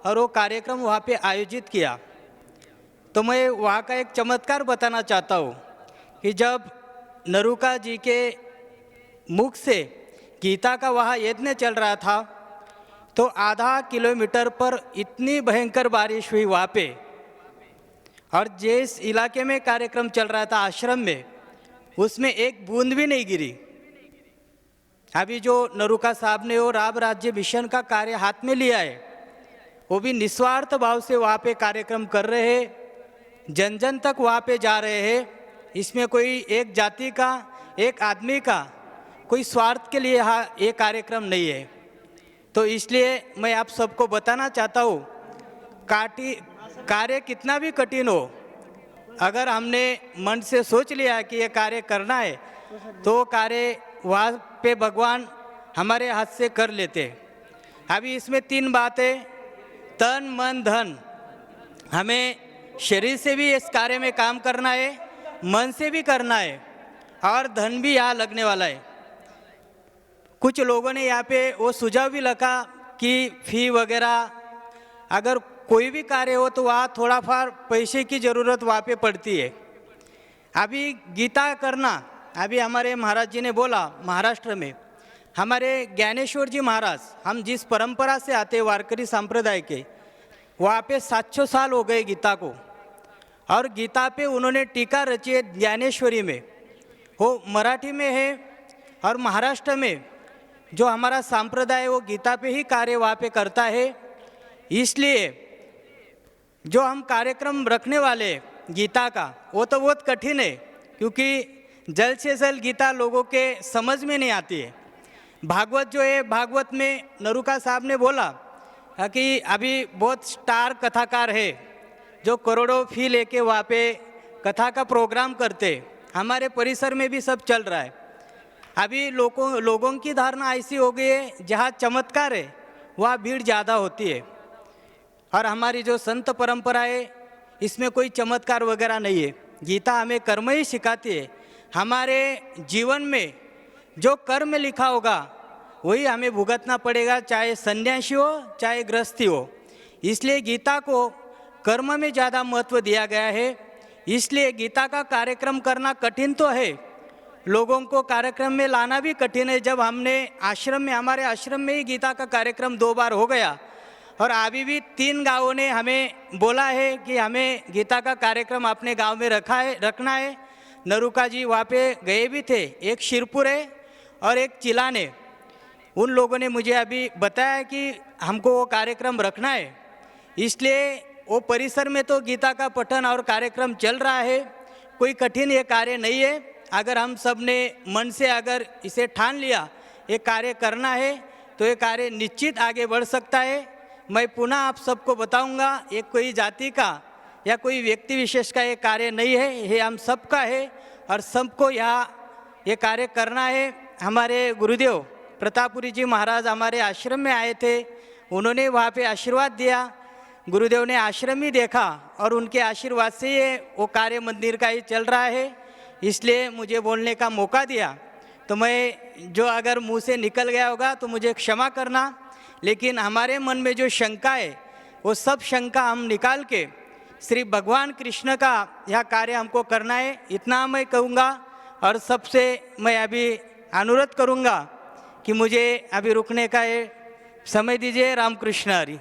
और वो कार्यक्रम वहाँ पे आयोजित किया। तो मैं वहाँ का एक चमत्कार बताना चाहता हूँ कि जब नरुका जी के मुख से गीता का वहाँ यज्ञ चल रहा था तो आधा किलोमीटर पर इतनी भयंकर बारिश हुई वहाँ पे, और जिस इलाके में कार्यक्रम चल रहा था आश्रम में, उसमें एक बूंद भी नहीं गिरी। अभी जो नरुका साहब ने वो राम राज्य मिशन का कार्य हाथ में लिया है, वो भी निस्वार्थ भाव से वहाँ पे कार्यक्रम कर रहे हैं, जन जन तक वहाँ पे जा रहे हैं। इसमें कोई एक जाति का, एक आदमी का कोई स्वार्थ के लिए यहाँ ये कार्यक्रम नहीं है। तो इसलिए मैं आप सबको बताना चाहता हूँ, कार्य कितना भी कठिन हो, अगर हमने मन से सोच लिया कि ये कार्य करना है तो कार्य वहाँ पे भगवान हमारे हाथ से कर लेते। अभी इसमें 3 बातें, तन मन धन, हमें शरीर से भी इस कार्य में काम करना है, मन से भी करना है, और धन भी यहाँ लगने वाला है। कुछ लोगों ने यहाँ पे वो सुझाव भी रखा कि फी वगैरह, अगर कोई भी कार्य हो तो वहाँ थोड़ा फार पैसे की ज़रूरत वहाँ पे पड़ती है। अभी गीता करना, अभी हमारे महाराज जी ने बोला, महाराष्ट्र में हमारे ज्ञानेश्वर जी महाराज, हम जिस परंपरा से आते हैं वारकरी संप्रदाय के, वहाँ पे 700 साल हो गए गीता को, और गीता पे उन्होंने टीका रची है ज्ञानेश्वरी में, वो मराठी में है। और महाराष्ट्र में जो हमारा संप्रदाय वो गीता पे ही कार्य वहाँ पे करता है। इसलिए जो हम कार्यक्रम रखने वाले गीता का, वो तो बहुत कठिन है, क्योंकि जल्द से जल्द गीता लोगों के समझ में नहीं आती है। भागवत जो है, भागवत में नरुका साहब ने बोला कि अभी बहुत स्टार कथाकार है जो करोड़ों फी लेके वहाँ पे कथा का प्रोग्राम करते, हमारे परिसर में भी सब चल रहा है। अभी लोगों की धारणा ऐसी हो गई है, जहाँ चमत्कार है वहाँ भीड़ ज़्यादा होती है, और हमारी जो संत परंपरा है इसमें कोई चमत्कार वगैरह नहीं है। गीता हमें कर्म ही सिखाती है। हमारे जीवन में जो कर्म लिखा होगा वही हमें भुगतना पड़ेगा, चाहे सन्यासी हो चाहे गृहस्थी हो। इसलिए गीता को कर्म में ज़्यादा महत्व दिया गया है। इसलिए गीता का कार्यक्रम करना कठिन तो है, लोगों को कार्यक्रम में लाना भी कठिन है। जब हमने आश्रम में, हमारे आश्रम में ही गीता का कार्यक्रम 2 बार हो गया, और अभी भी 3 गाँवों ने हमें बोला है कि हमें गीता का कार्यक्रम अपने गांव में रखना है। नरुका जी वहाँ पे गए भी थे, एक शिरपुर है और एक चिलान है। उन लोगों ने मुझे अभी बताया कि हमको वो कार्यक्रम रखना है। इसलिए वो परिसर में तो गीता का पठन और कार्यक्रम चल रहा है, कोई कठिन ये कार्य नहीं है। अगर हम सब ने मन से अगर इसे ठान लिया ये कार्य करना है तो ये कार्य निश्चित आगे बढ़ सकता है। मैं पुनः आप सबको बताऊंगा, ये कोई जाति का या कोई व्यक्ति विशेष का ये कार्य नहीं है, ये हम सबका है, और सबको यहाँ ये कार्य करना है। हमारे गुरुदेव प्रतापपुरी जी महाराज हमारे आश्रम में आए थे, उन्होंने वहाँ पे आशीर्वाद दिया। गुरुदेव ने आश्रम ही देखा और उनके आशीर्वाद से ये वो कार्य मंदिर का ही चल रहा है। इसलिए मुझे बोलने का मौका दिया, तो मैं जो अगर मुंह से निकल गया होगा तो मुझे क्षमा करना। लेकिन हमारे मन में जो शंका है वो सब शंका हम निकाल के श्री भगवान कृष्ण का यह कार्य हमको करना है, इतना मैं कहूँगा। और सबसे मैं अभी अनुरोध करूँगा कि मुझे अभी रुकने का ये समय दीजिए। रामकृष्ण हरि।